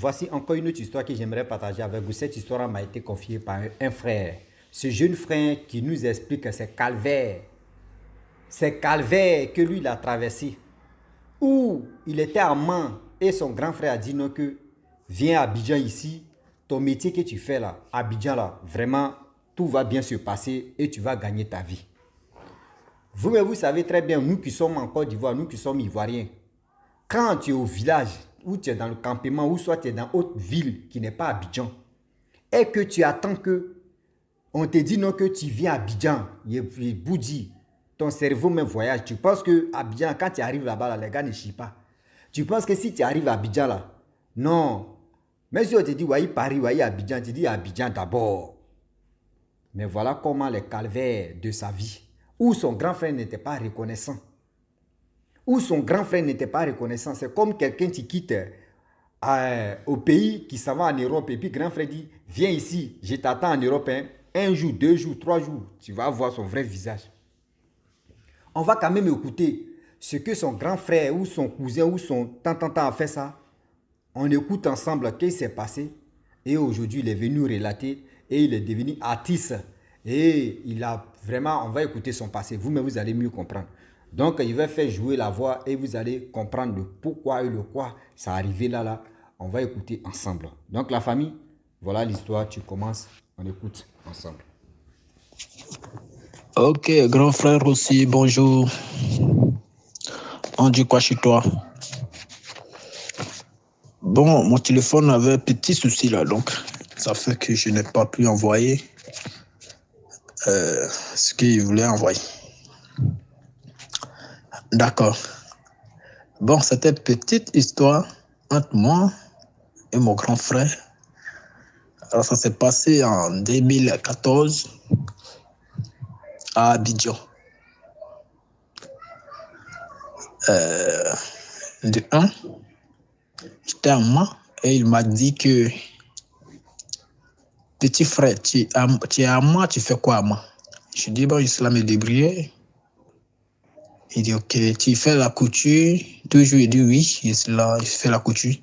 voici encore une autre histoire que j'aimerais partager avec vous. Cette histoire m'a été confiée par un frère. Ce jeune frère qui nous explique ses calvaires. Ces calvaires que lui, il a traversé. Où il était à Mans et son grand frère a dit non que viens à Abidjan ici. Ton métier que tu fais là, à Abidjan là, vraiment, tout va bien se passer et tu vas gagner ta vie. Vous savez très bien, nous qui sommes en Côte d'Ivoire, nous qui sommes Ivoiriens, quand tu es au village, ou tu es dans le campement, ou soit tu es dans une autre ville qui n'est pas Abidjan, et que tu attends que on te dit non que tu viens à Abidjan, il bouge, ton cerveau même voyage. Tu penses que Abidjan, quand tu arrives là-bas, là, les gars ne chient pas. Tu penses que si tu arrives à Abidjan là, non. Mais si on te dit, oui, Paris, oui, Abidjan, tu dis Abidjan d'abord. Mais voilà comment les calvaires de sa vie, où son grand frère n'était pas reconnaissant. Où son grand frère n'était pas reconnaissant. C'est comme quelqu'un qui quitte au pays, qui s'en va en Europe, et puis grand frère dit, viens ici, je t'attends en Europe, hein. Un jour, 2 jours, 3 jours, tu vas voir son vrai visage. On va quand même écouter ce que son grand frère ou son cousin ou son tant a fait ça. On écoute ensemble ce qui s'est passé. Et aujourd'hui, il est venu relater et il est devenu artiste. Et il a vraiment, on va écouter son passé. Vous-même, vous allez mieux comprendre. Donc, il va faire jouer la voix et vous allez comprendre le pourquoi et le quoi ça arrivé là. On va écouter ensemble. Donc, la famille, voilà l'histoire. Tu commences, on écoute ensemble. Ok, grand frère aussi, bonjour. On dit quoi chez toi? Bon, mon téléphone avait un petit souci là, donc ça fait que je n'ai pas pu envoyer ce qu'il voulait envoyer. D'accord. Bon, c'était une petite histoire entre moi et mon grand frère. Alors, ça s'est passé en 2014 à Abidjan. De un, j'étais à moi et il m'a dit que petit frère, tu es à moi, tu fais quoi à moi? Je dis, bon, je suis là me débrouiller. Il dit, ok, tu fais la couture? Toujours, il dit, oui, je suis là, je fais la couture.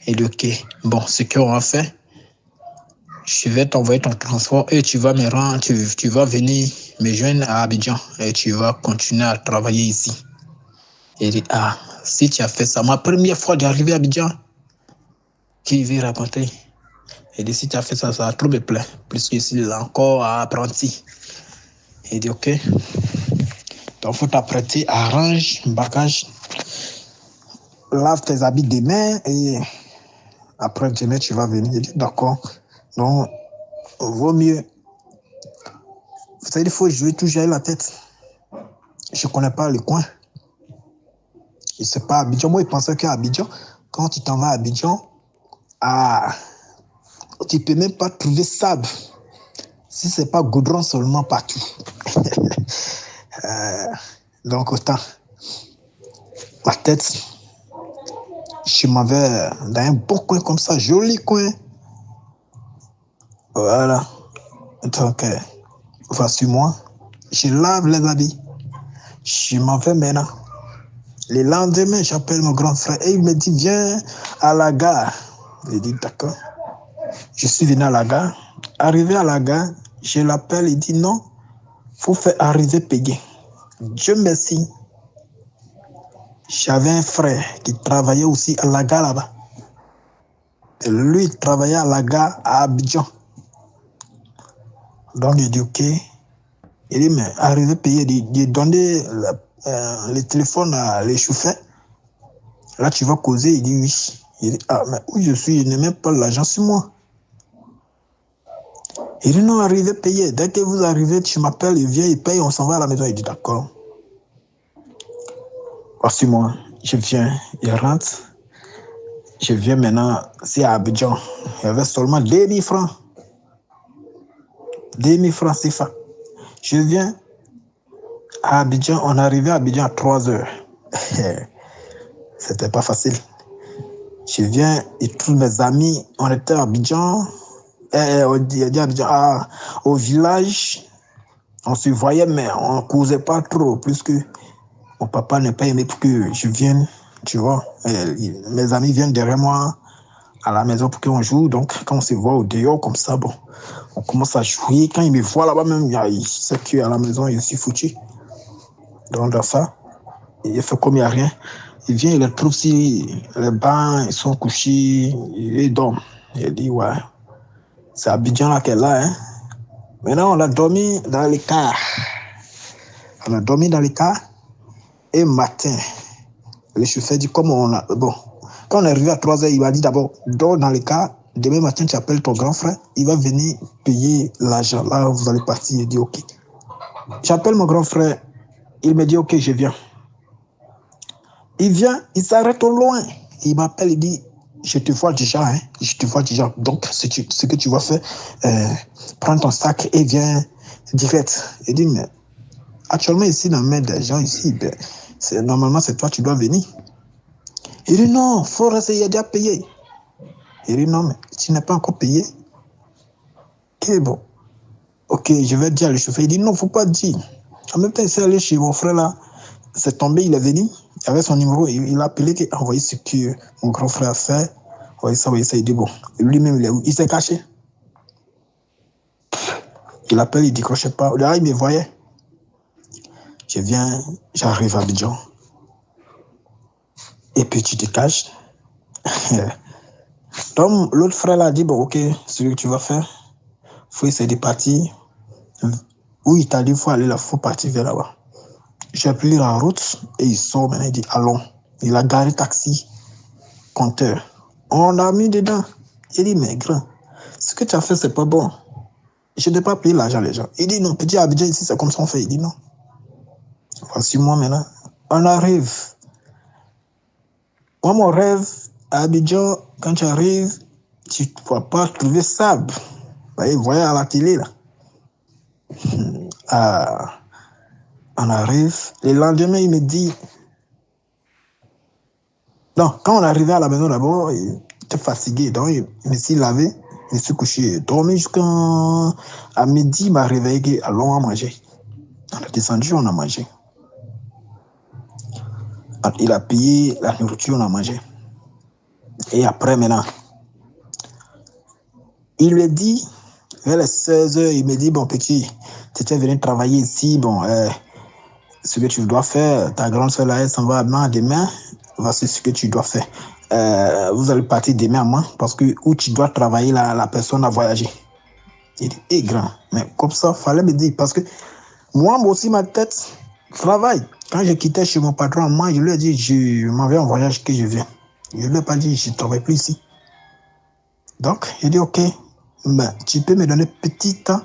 Il dit, ok, bon, ce qu'on va faire, je vais t'envoyer ton transport et tu vas me rendre, tu vas venir me joindre à Abidjan et tu vas continuer à travailler ici. Il dit, ah, si tu as fait ça, ma première fois d'arriver à Abidjan, qui veut raconter? Il dit, si tu as fait ça, ça a trop me plaît, puisque je suis encore apprenti. Il dit, ok, donc il faut t'apprêter, arrange, bagage, lave tes habits demain et après demain, tu vas venir. Il dit, d'accord, donc vaut mieux. Vous savez, il faut jouer toujours la tête. Je ne connais pas le coin. Je ne sais pas Abidjan. Moi, je pensais qu'à Abidjan, quand tu t'en vas à Abidjan, tu ne peux même pas trouver sable. Si ce n'est pas goudron seulement partout. Donc, autant, ma tête, je m'en vais dans un bon coin comme ça, joli coin. Voilà. Donc, voici moi. Je lave les habits. Je m'en vais maintenant. Le lendemain, j'appelle mon grand frère et il me dit, viens à la gare. Il dit, d'accord. Je suis venu à la gare. Arrivé à la gare, je l'appelle, il dit, non, il faut faire arriver payer. Dieu merci. J'avais un frère qui travaillait aussi à la gare là-bas. Et lui, il travaillait à la gare à Abidjan. Donc, il dit, ok. Il dit, mais arrivé payer, il donnait le téléphone à l'échauffeur. Là, tu vas causer. Il dit, oui. Il dit, ah, mais où je suis, il n'a même pas l'argent sur moi. Il dit, non, arrivez payer. Dès que vous arrivez, tu m'appelles, il vient, il paye, on s'en va à la maison. Il dit, d'accord. Voici moi, je viens, il rentre. Je viens maintenant, c'est à Abidjan. Il y avait seulement 2000 francs. 2000 francs, c'est ça. Je viens à Abidjan, on est arrivé à Abidjan à 3 heures. C'était pas facile. Je viens, et tous mes amis, on était à Abidjan. On dit Abidjan, au village, on se voyait, mais on ne causait pas trop, puisque mon papa n'a pas aimé que je vienne, tu vois. Mes amis viennent derrière moi, à la maison pour qu'on joue. Donc, quand on se voit au dehors comme ça, bon, on commence à jouer. Quand il me voit là-bas même, il sait qu'à la maison, je suis foutu. Donc, dans ça, il fait comme il n'y a rien. Il vient, il les trouve si les bancs, ils sont couchés, il dort. Il dit, ouais, c'est Abidjan là qu'elle est là. Hein. Maintenant, on a dormi dans les cars. On a dormi dans les cars. Et matin, le chauffeur dit, comme on a... Bon, quand on est arrivé à 3h, il m'a dit d'abord, dors dans les cars. Demain matin, tu appelles ton grand frère. Il va venir payer l'argent. Là, vous allez partir. Il dit, OK. J'appelle mon grand frère. Il me dit, OK, je viens. Il vient, il s'arrête au loin. Il m'appelle, il dit, je te vois déjà, hein. Je te vois déjà. Donc, ce que tu vas faire, prends ton sac et viens direct. Il dit, mais actuellement, ici, dans la main des gens, ici, ben, normalement, c'est toi, tu dois venir. Il dit, non, il faut rester, il a déjà payé. Il dit, non, mais tu n'es pas encore payé. Ok, bon. Ok, je vais dire à le chauffeur. Il dit, non, il ne faut pas dire. En même temps, il s'est allé chez mon frère, là. C'est tombé, il est venu. Il avait son numéro. Il a appelé, il a envoyé ce que mon grand frère a fait. Envoyé ça. Il dit, bon. Lui-même, il s'est caché. Il appelle, il ne décrochait pas. Là, il me voyait. Je viens, j'arrive à Abidjan. Et puis, tu te caches. Donc, l'autre frère a dit, bon, ok, ce que tu vas faire, il faut essayer de partir. Où il t'a dit, il faut aller là, il faut partir vers là-bas. J'ai pris la route et il sort maintenant, il dit, allons. Il a garé taxi, compteur. On a mis dedans. Il dit, mais grand, ce que tu as fait, c'est pas bon. Je n'ai pas payé l'argent, les gens. Il dit, non, petit Abidjan, ici, c'est comme ça on fait. Il dit, non. Voici moi maintenant. On arrive. Moi, mon rêve, à Abidjan, quand tu arrives, tu ne vas pas trouver sable. Vous voyez à la télé, là. On arrive. Le lendemain, il me dit... Non, quand on arrivait à la maison d'abord, il était fatigué. Donc, il me s'est lavé, il me suis couché. Dormi jusqu'à midi, il m'a réveillé. Allons à manger. On est descendu, on a mangé. Il a payé la nourriture, on a mangé. Et après, maintenant, il me dit, vers les 16h, il me dit, bon, petit, tu étais venu travailler ici, bon, ce que tu dois faire, ta grande soeur là, elle s'en va demain, voici ce que tu dois faire. Vous allez partir demain à moi, parce que où tu dois travailler, la personne a voyagé. Il dit, hé, grand, mais comme ça, il fallait me dire, parce que moi aussi, ma tête travaille. Quand je quittais chez mon patron, moi, je lui ai dit, je m'en vais en voyage que je viens. Je ne lui ai pas dit, je ne travaille plus ici. Donc, il dit, ok, ben, tu peux me donner petit temps,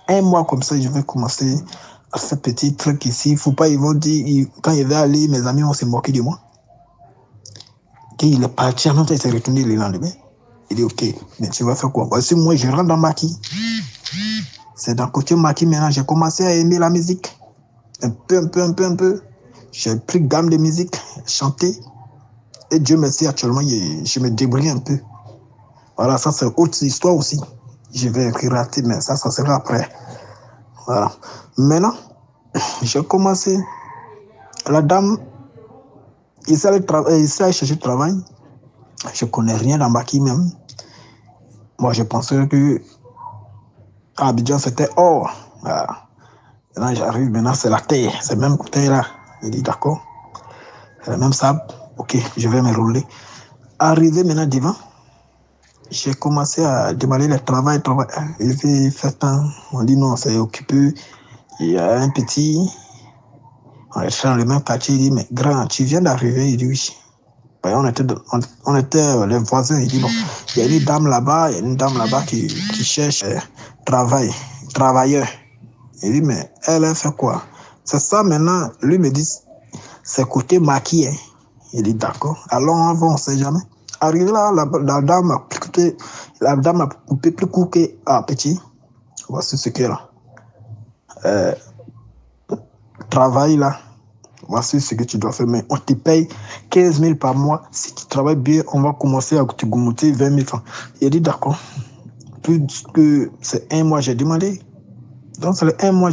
1 mois comme ça, je vais commencer à faire petit truc ici. Il ne faut pas, ils vont dire, quand il va aller, mes amis vont se moquer de moi. Et il est parti, en même temps, il s'est retourné le lendemain. Il dit, ok, mais tu vas faire quoi? Voici, moi, je rentre dans Maki. C'est dans le côté Maki, maintenant, j'ai commencé à aimer la musique. Un peu. J'ai pris gamme de musique, chanter. Et Dieu merci, actuellement, je me débrouille un peu. Voilà, ça c'est autre histoire aussi. Je vais rater, mais ça sera après. Voilà. Maintenant, j'ai commencé. La dame, il s'est allé chercher du travail. Je ne connais rien dans Baki même. Moi, je pensais que Abidjan, c'était or. Voilà. Maintenant, j'arrive, maintenant, c'est la terre. C'est le même côté là. Il dit, d'accord. C'est le même sable. Ok, je vais me rouler. Arrivé maintenant devant, j'ai commencé à demander le travail. Il fait temps. On dit non, c'est occupé. Il y a un petit. On est dans le même quartier. Il dit, mais grand, tu viens d'arriver? Il dit oui. Ben, on était les voisins. Il dit, bon, il y a une dame là-bas, qui cherche travailleur. Il dit, mais elle a fait quoi? C'est ça maintenant. Lui me dit, c'est côté maquis. Hein. Il dit, d'accord. Allons avant, on ne sait jamais. Arrivé là, la dame a coupé plus court que petit. Voici ce qu'elle a. Travail là. Voici ce que tu dois faire. Mais on te paye 15 000 par mois. Si tu travailles bien, on va commencer à te goûter 20 000 francs. Il a dit, d'accord. Plus que c'est 1 mois, j'ai demandé. Donc, c'est le 1 mois,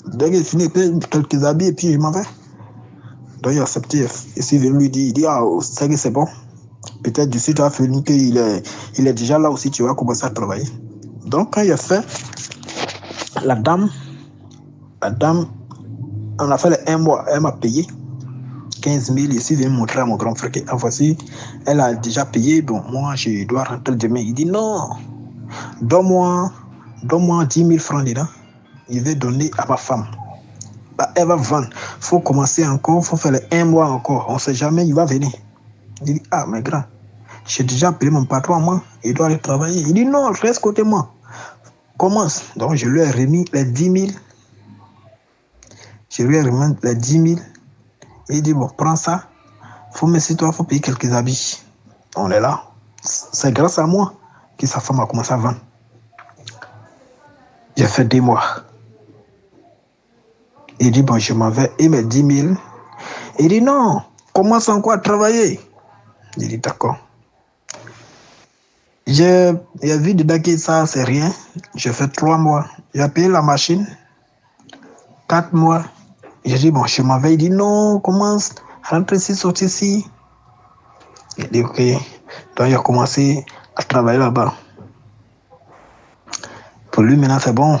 dès que j'ai fini, quelques habits et puis je m'en vais. Donc, il a accepté. Et si je lui dis, il dit, ah, c'est bon. Peut-être d'ici, tu as fini qu'il est déjà là aussi, tu vas commencer à travailler. Donc, quand il a fait, la dame, on a fait les 1 mois, elle m'a payé 15 000. Ici, vient montrer à mon grand frère que voici, elle a déjà payé. Bon, moi, je dois rentrer demain. Il dit non, donne-moi 10 000 francs dedans. Il veut donner à ma femme. Bah, elle va vendre. Il faut commencer encore, il faut faire les 1 mois encore. On ne sait jamais, il va venir. Il dit, ah, mais grand, j'ai déjà appelé mon patron, moi, il doit aller travailler. Il dit, non, reste côté moi. Commence. Donc, je lui ai remis les 10 000. Je lui ai remis les 10 000. Il dit, bon, prends ça. Faut mettre toi, faut payer quelques habits. On est là. C'est grâce à moi que sa femme a commencé à vendre. J'ai fait 2 mois. Il dit, bon, je m'en vais. Et mes 10 000. Il dit, non, commence encore à travailler. Il dit, d'accord. Il a vu dedans que ça, c'est rien. J'ai fait 3 mois. J'ai payé la machine. 4 mois. J'ai dit, bon, je m'en vais. Il dit, non, commence, rentre ici, sortir ici. Il dit, ok. Donc, il a commencé à travailler là-bas. Pour lui, maintenant, c'est bon.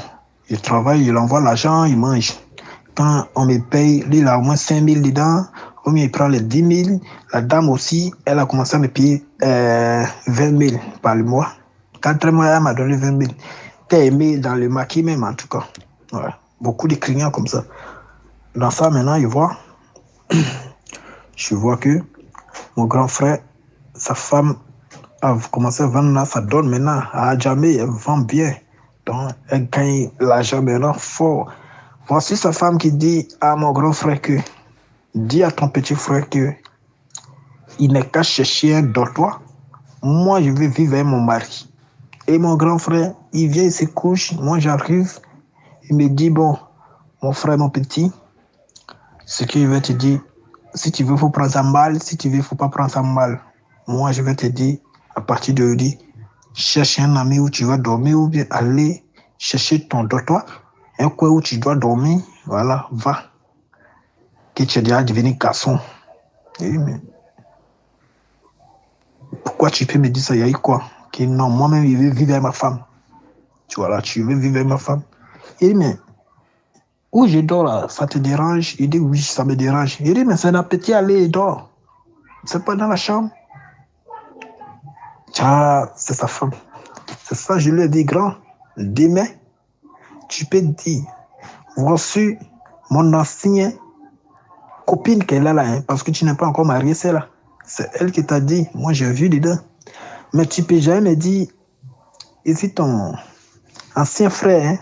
Il travaille, il envoie l'argent, il mange. Quand on me paye, lui, il a au moins 5 000 dedans. Au mieux, il prend les 10 000. La dame aussi, elle a commencé à me payer 20 000 par le mois. 4 mois, elle m'a donné 20 000. T'es aimé dans le maquis même, en tout cas. Ouais. Beaucoup de clients comme ça. Dans ça, maintenant, je vois que mon grand frère, sa femme a commencé à vendre là, ça donne maintenant. À jamais, elle vend bien. Donc, elle gagne l'argent maintenant fort. Voici sa femme qui dit à mon grand frère que, dis à ton petit frère que il n'est qu'à chercher un dortoir. Moi, je vais vivre avec mon mari. Et mon grand frère, il vient, il se couche. Moi, j'arrive. Il me dit, bon, mon frère, mon petit, ce qu'il veut te dire, si tu veux, il faut prendre ça mal. Si tu veux, il ne faut pas prendre ça mal. Moi, je vais te dire, à partir de aujourd'hui, cherche un ami où tu vas dormir ou bien aller chercher ton dortoir. Un coin où tu dois dormir, voilà, va. Que tu es déjà devenu garçon. Et, mais pourquoi tu peux me dire ça? Il y a eu quoi? Que non, moi-même, je veux vivre avec ma femme. Tu vois là, tu veux vivre avec ma femme. Et mais, où je dors là, ça te dérange? Il dit oui, ça me dérange. Il dit, mais c'est un appétit, aller et dors. C'est pas dans la chambre. Tiens, c'est sa femme. C'est ça, je lui ai dit, grand, demain, tu peux dire, voici mon ancienne copine qu'elle a là, hein, parce que tu n'es pas encore marié, c'est là. C'est elle qui t'a dit, moi j'ai vu dedans. Mais tu peux jamais me dire, ici ton ancien frère, hein,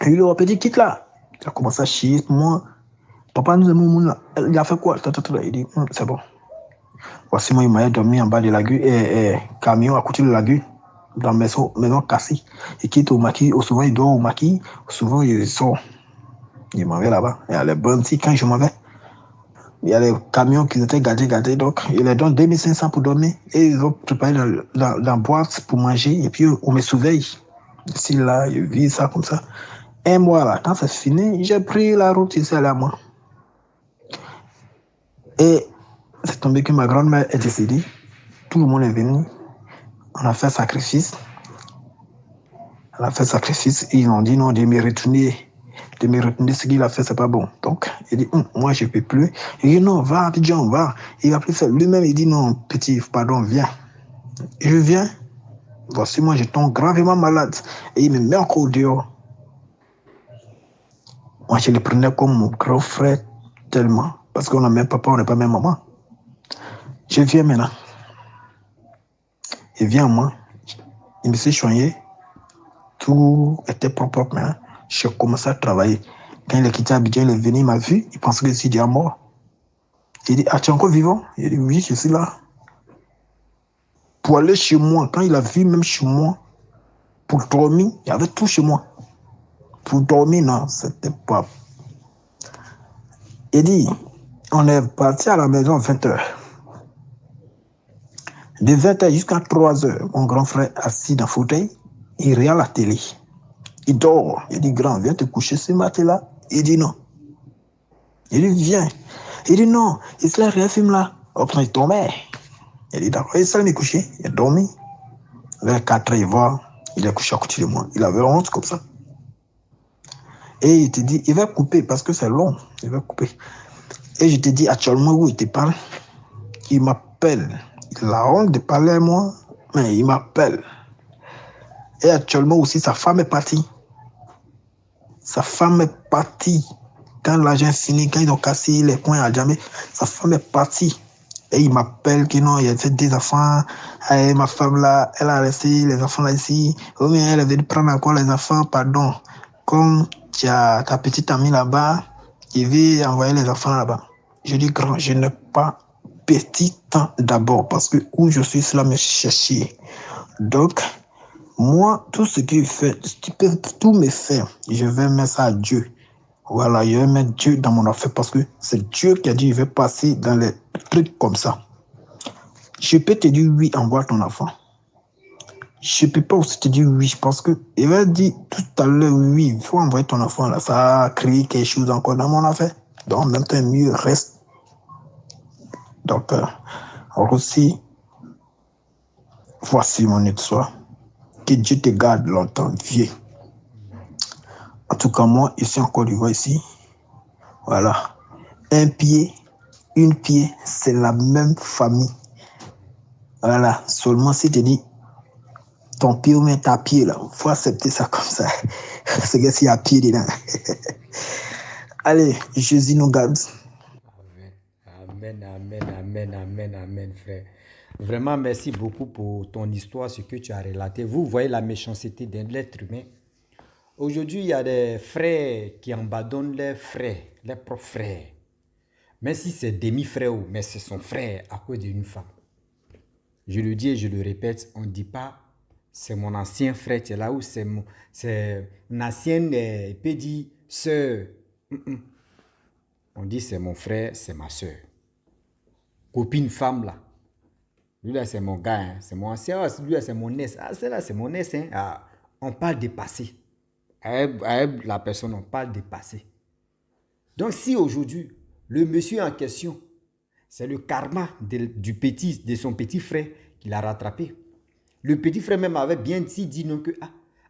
il aurait pu dire, quitte là. Il a commencé à chier, moi, papa nous aimons là. Il a fait quoi? Il dit, c'est bon. Voici moi, il m'a dormi en bas de la lagune, camion à côté de la lagune, dans la maison cassée. Il quitte au maquis, souvent il dort au maquis, souvent il sort. Il m'en va là-bas. Il y a les bandits, quand je m'en vais, il y a les camions qui étaient gardés, donc il les donne 2500 pour dormir, et ils ont préparé la boîte pour manger, et puis on me surveille. Ici, là, je vis ça comme ça. 1 mois là, quand c'est fini, j'ai pris la route ici, là, moi. Et c'est tombé que ma grand-mère est décédée. Tout le monde est venu. On a fait sacrifice. Et ils ont dit non, de me retourner ce qu'il a fait, c'est pas bon. Donc, il dit, moi, je ne peux plus. Il dit, non, va, Abidjan, va. Il va plus faire. Lui-même, il dit, non, petit, pardon, viens. Je viens. Voici, moi, je tombe gravement malade. Et il me met encore dehors. Moi, je le prenais comme mon grand frère tellement. Parce qu'on n'a même papa, on n'est pas même maman. Je viens maintenant. Il vient à moi. Il me s'est soigné. Tout était propre maintenant. J'ai commencé à travailler. Quand il a quitté Abidjan, il est venu, il m'a vu. Il pensait que je suis déjà mort. Il dit, ah, tu es encore vivant? Il dit, oui, je suis là. Pour aller chez moi, quand il a vu même chez moi, pour dormir, il y avait tout chez moi. Pour dormir, non, c'était pas. Il dit, on est parti à la maison à 20h. De 20h jusqu'à 3h, mon grand frère assis dans le fauteuil, il regarde la télé. Il dort. Il dit, grand, viens te coucher ce matin-là. Il dit non. Il dit, viens. Il dit non, il se lève, un film là. Après, il tombait. Il a dit d'accord, il s'est mis couché, il a dormi. Vers 4 heures, il va, il est couché à côté de moi. Il avait honte comme ça. Et il te dit, il va couper parce que c'est long, il va couper. Et je te dis, actuellement où il te parle, il m'appelle. Il a honte de parler à moi, mais il m'appelle. Et actuellement aussi, sa femme est partie. Sa femme est partie. Quand l'argent est fini, quand ils ont cassé les points à jamais, sa femme est partie. Et il m'appelle que non, il y a des enfants. Et ma femme là, elle a laissé les enfants là ici. Oh, mais elle est venue prendre encore les enfants, pardon. Comme tu as ta petite amie là-bas, il veut envoyer les enfants là-bas. Je dis, grand, je n'ai pas petit temps d'abord parce que où je suis, cela me chercher. Donc, moi, tout ce qu'il fait, tu peux tout me faire. Je vais mettre ça à Dieu. Voilà, je vais mettre Dieu dans mon affaire parce que c'est Dieu qui a dit, je vais passer dans les trucs comme ça. Je peux te dire oui, envoie ton enfant. Je ne peux pas aussi te dire oui parce que il va dire tout à l'heure oui, il faut envoyer ton enfant là. Ça a créé quelque chose encore dans mon affaire. Donc, en même temps, mieux reste. Donc, aussi, voici mon histoire. Que Dieu te garde longtemps, vieux. En tout cas, moi, ici en Côte d'Ivoire, ici, voilà. Un pied, une pied, c'est la même famille. Voilà. Seulement si tu dis ton pied ou même ta pied, là, il faut accepter ça comme ça. C'est que s'il y a pied dedans. Allez, Jésus nous garde. Amen, amen, amen, amen, amen, frère. Vraiment, merci beaucoup pour ton histoire, ce que tu as relaté. Vous voyez la méchanceté d'un être humain. Aujourd'hui, il y a des frères qui abandonnent leurs frères, leurs propres frères. Même si c'est demi-frère, mais c'est son frère à cause d'une femme. Je le dis et je le répète, on ne dit pas c'est mon ancien frère, tu es là, ou c'est une ancienne, il peut dire soeur. On dit c'est mon frère, c'est ma soeur. Copine femme là. Lui là c'est mon gars, hein. C'est mon ancien, lui là c'est mon ex. Ah, celle-là c'est mon ex. Hein. Ah, on parle de passé. Avec la personne, on parle de passé. Donc si aujourd'hui, le monsieur en question, c'est le karma de son petit frère qui l'a rattrapé. Le petit frère même avait bien dit non que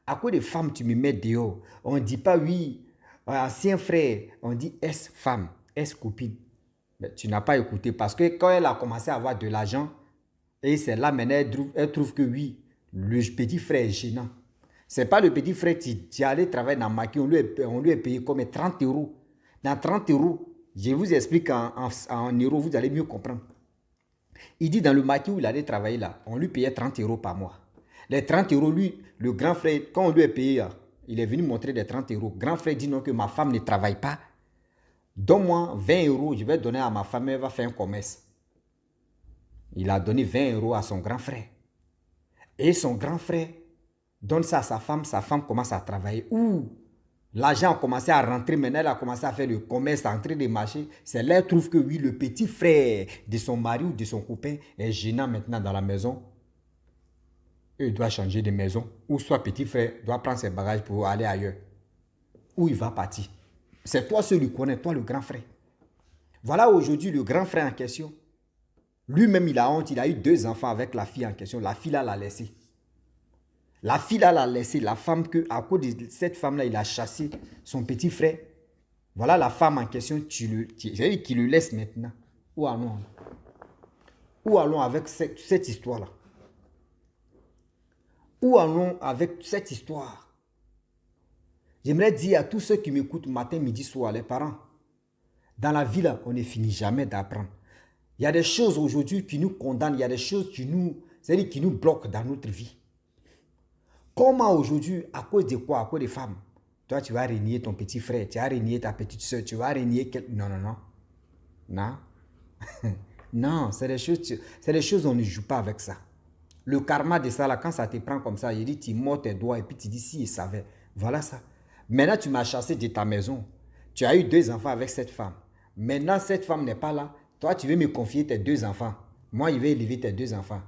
à quoi des femmes tu me mets dehors. On ne dit pas oui, ancien frère, on dit ex-femme, ex-copine. Mais tu n'as pas écouté parce que quand elle a commencé à avoir de l'argent, et c'est là maintenant elle trouve que oui, le petit frère est gênant. C'est pas le petit frère qui allait travailler dans le maquis, on lui a payé comme 30 euros. Dans 30 euros, je vous explique en euros, vous allez mieux comprendre. Il dit dans le maquis où il allait travailler là, on lui payait 30 euros par mois. Les 30 euros, lui, le grand frère, quand on lui a payé, il est venu montrer les 30 euros. Grand frère dit non, que ma femme ne travaille pas. Donne-moi 20 euros, je vais donner à ma femme, elle va faire un commerce. Il a donné 20 euros à son grand frère. Et son grand frère donne ça à sa femme commence à travailler. Ouh, l'argent a commencé à rentrer, maintenant elle a commencé à faire le commerce, à entrer des marchés. C'est là qu'elle trouve que oui, le petit frère de son mari ou de son copain est gênant maintenant dans la maison. Il doit changer de maison. Ou soit petit frère doit prendre ses bagages pour aller ailleurs. Où il va partir. C'est toi celui qui connais, toi le grand frère. Voilà aujourd'hui le grand frère en question. Lui-même il a honte, il a eu 2 enfants avec la fille en question. La fille là l'a laissé. La fille là l'a laissé. La femme que, à cause de cette femme là, il a chassé son petit frère. Voilà la femme en question, qui le laisse maintenant. Où allons? Où allons avec cette histoire-là? Où allons avec cette histoire? J'aimerais dire à tous ceux qui m'écoutent matin, midi, soir, les parents, dans la vie là, on ne finit jamais d'apprendre. Il y a des choses aujourd'hui qui nous condamnent, il y a des choses qui nous bloquent dans notre vie. Comment aujourd'hui, à cause de quoi? À cause des femmes. Toi, tu vas renier ton petit frère, tu vas renier ta petite soeur, tu vas renier Non, non, non. Non. Non, c'est des choses, on ne joue pas avec ça. Le karma de ça, là, quand ça te prend comme ça, il dit, tu mords tes doigts et puis tu dis, si, il savait. Voilà ça. Maintenant, tu m'as chassé de ta maison. Tu as eu 2 enfants avec cette femme. Maintenant, cette femme n'est pas là. Toi, tu veux me confier tes 2 enfants. Moi, il va élever tes 2 enfants.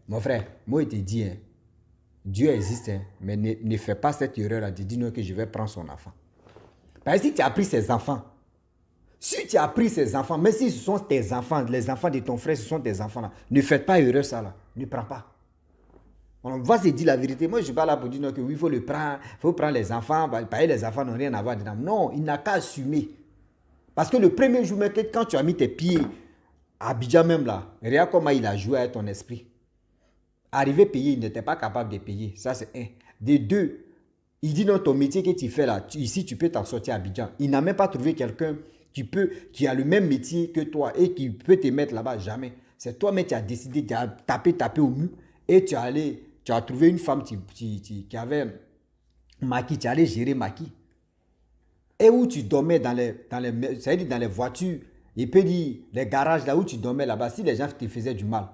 Mon frère, moi, je te dis, hein, Dieu existe, hein, mais ne fais pas cette erreur-là de dire non que je vais prendre son enfant. Parce que si tu as pris ses enfants, Si tu as pris ses enfants, même si ce sont tes enfants, les enfants de ton frère, ce sont tes enfants là, ne faites pas heureux ça là. Ne prends pas. On va se dire la vérité. Moi, je ne suis pas là pour dire non, que oui, il faut le prendre, il faut prendre les enfants, pareil, les enfants n'ont rien à voir dedans. Non, il n'a qu'à assumer. Parce que le premier jour, quand tu as mis tes pieds à Abidjan même là, regarde comment il a joué avec ton esprit. Arrivé payer, il n'était pas capable de payer. Ça, c'est un. De deux, il dit non, ton métier que tu fais là, ici, tu peux t'en sortir à Abidjan. Il n'a même pas trouvé quelqu'un qui a le même métier que toi et qui peut te mettre là-bas. Jamais. C'est toi-même qui as décidé de taper au mur et tu as trouvé une femme qui avait Maki, tu allais gérer Maki. Et où tu dormais dans les voitures, il peut dire les garages là où tu dormais là-bas, si les gens te faisaient du mal.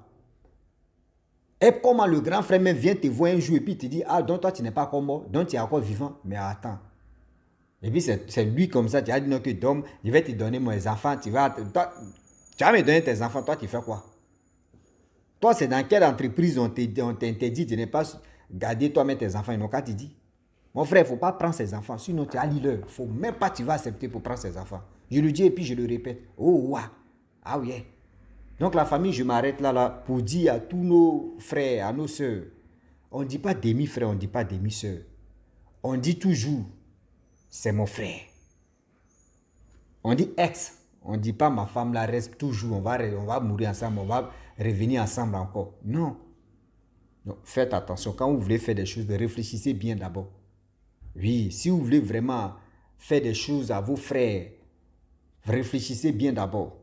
Et comment le grand frère même vient te voir un jour et puis te dit, ah, donc toi tu n'es pas encore mort, donc tu es encore vivant. Mais attends. Et puis c'est lui comme ça, tu as dit non que Dom, je vais te donner mes enfants, tu vas me donner tes enfants, toi tu fais quoi? Toi c'est dans quelle entreprise on t'interdit de ne pas garder toi-même tes enfants, ils n'ont qu'à te dire. Mon frère, il ne faut pas prendre ses enfants, sinon tu as l'île. Il ne faut même pas tu vas accepter pour prendre ses enfants. Je le dis et puis je le répète. Oh, waouh. Ah oui. Donc la famille, je m'arrête là pour dire à tous nos frères, à nos soeurs, on ne dit pas demi-frère, on ne dit pas demi-soeur. On dit toujours, c'est mon frère. On dit ex, on ne dit pas ma femme là reste toujours, on va mourir ensemble, on va revenir ensemble encore. Non. Donc faites attention, quand vous voulez faire des choses, réfléchissez bien d'abord. Oui, si vous voulez vraiment faire des choses à vos frères, réfléchissez bien d'abord.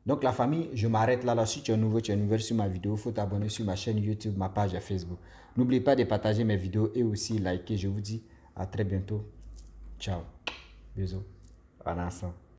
Donc la famille, je m'arrête là. Si tu es nouveau sur ma vidéo, il faut t'abonner sur ma chaîne YouTube, ma page Facebook. N'oubliez pas de partager mes vidéos et aussi liker. Je vous dis à très bientôt. Ciao. Bisous. En ensemble.